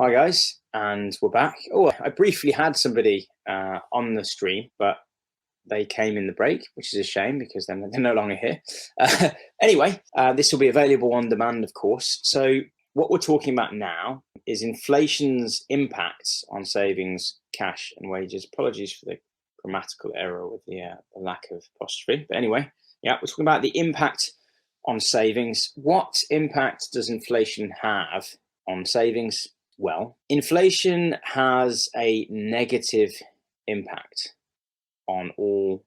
Hi guys, and we're back. Oh, I briefly had somebody on the stream, but they came in the break, which is a shame because they're no longer here. Anyway, this will be available on demand, of course. So what we're talking about now is inflation's impacts on savings, cash, and wages. Apologies for the grammatical error with the lack of apostrophe. But anyway, yeah, we're talking about the impact on savings. What impact does inflation have on savings? Well, inflation has a negative impact on all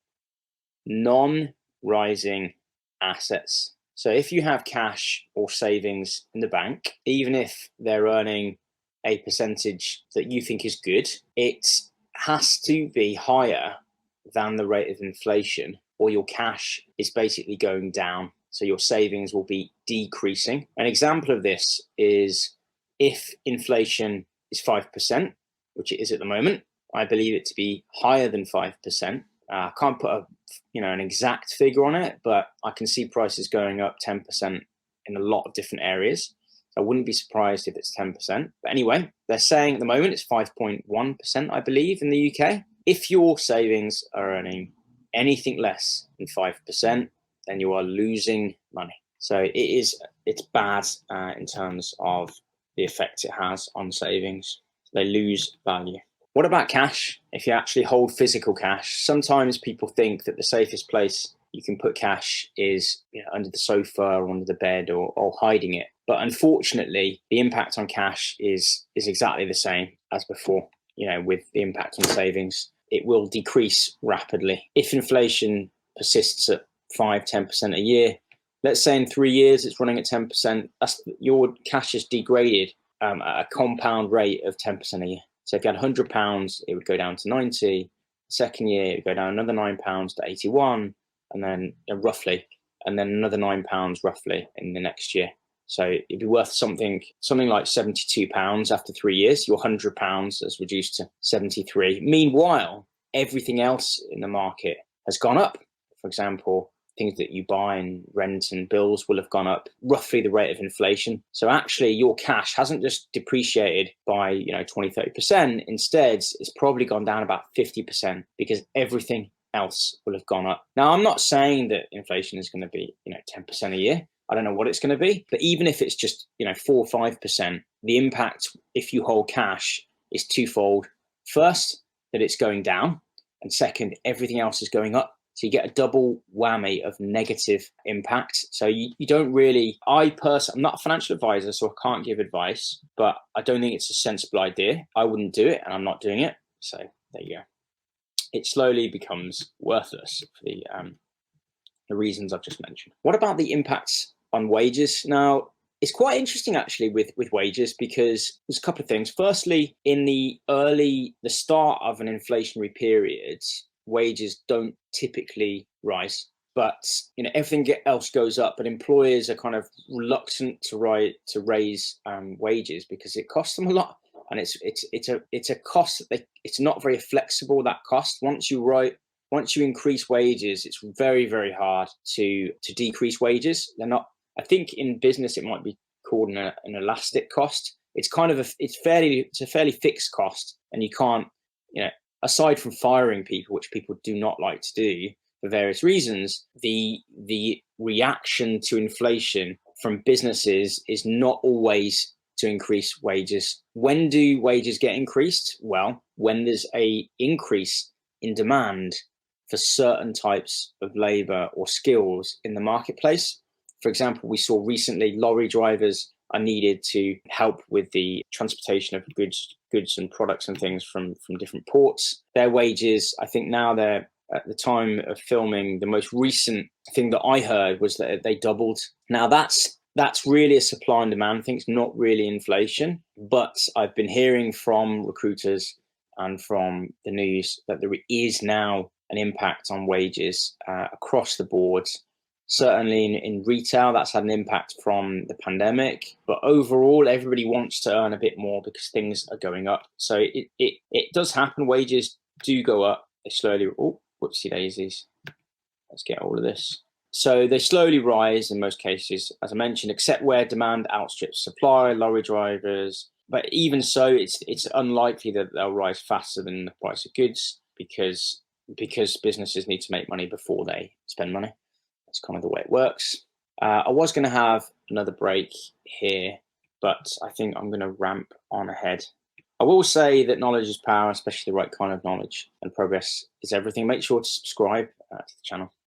non-rising assets. So if you have cash or savings in the bank, even if they're earning a percentage that you think is good, it has to be higher than the rate of inflation, or your cash is basically going down. So your savings will be decreasing. An example of this is if inflation is 5%, which it is at the moment. I believe it to be higher than 5%. I can't put an exact figure on it, but I can see prices going up 10% in a lot of different areas. I wouldn't be surprised if it's 10%. But anyway, they're saying at the moment it's 5.1%, I believe, in the UK. If your savings are earning anything less than 5%, then you are losing money. So it's bad in terms of the effect it has on savings. They lose value. What about cash? If you actually hold physical cash, sometimes people think that the safest place you can put cash is under the sofa or under the bed or hiding it. But unfortunately, the impact on cash is exactly the same as before. With the impact on savings, it will decrease rapidly. If inflation persists at 5-10% a year, let's say in 3 years it's running at 10%, your cash is degraded at a compound rate of 10% a year. So if you had £100, it would go down to 90. The second year, it would go down another £9 to 81, and then roughly, and then another £9 roughly in the next year. So it'd be worth something like £72 after 3 years. Your £100 has reduced to 73. Meanwhile, everything else in the market has gone up. For example, things that you buy and rent and bills will have gone up roughly the rate of inflation. So actually your cash hasn't just depreciated by 20-30%. Instead, it's probably gone down about 50% because everything else will have gone up. Now, I'm not saying that inflation is going to be 10% a year. I don't know what it's going to be, but even if it's just 4 or 5%, the impact if you hold cash is twofold. First, that it's going down, and second, everything else is going up. So you get a double whammy of negative impact. So you don't really, I'm not a financial advisor, so I can't give advice, but I don't think it's a sensible idea. I wouldn't do it, and I'm not doing it. So there you go. It slowly becomes worthless for the reasons I've just mentioned. What about the impacts on wages? Now, it's quite interesting actually with wages because there's a couple of things. Firstly, in the start of an inflationary period, wages don't typically rise, but everything else goes up, but employers are kind of reluctant to raise wages because it costs them a lot, and it's a cost that it's not very flexible. That cost, once you increase wages, it's very, very hard to decrease wages. They're not. I think in business it might be called an elastic cost. It's a fairly fixed cost, and you can't aside from firing people, which people do not like to do for various reasons, the reaction to inflation from businesses is not always to increase wages. When do wages get increased? Well, when there's a increase in demand for certain types of labor or skills in the marketplace. For example, we saw recently lorry drivers are needed to help with the transportation of goods and products and things from different ports. Their wages, I think now they're, at the time of filming, the most recent thing that I heard was that they doubled. Now that's really a supply and demand thing. It's not really inflation, but I've been hearing from recruiters and from the news that there is now an impact on wages across the board. Certainly in retail, that's had an impact from the pandemic. But overall, everybody wants to earn a bit more because things are going up. So it does happen. Wages do go up. They slowly. Oh, whoopsie daisies. Let's get all of this. So they slowly rise in most cases, as I mentioned, except where demand outstrips supply, lorry drivers. But even so, it's unlikely that they'll rise faster than the price of goods because businesses need to make money before they spend money. That's kind of the way it works. I was going to have another break here, but I think I'm going to ramp on ahead. I will say that knowledge is power, especially the right kind of knowledge, and progress is everything. Make sure to subscribe to the channel.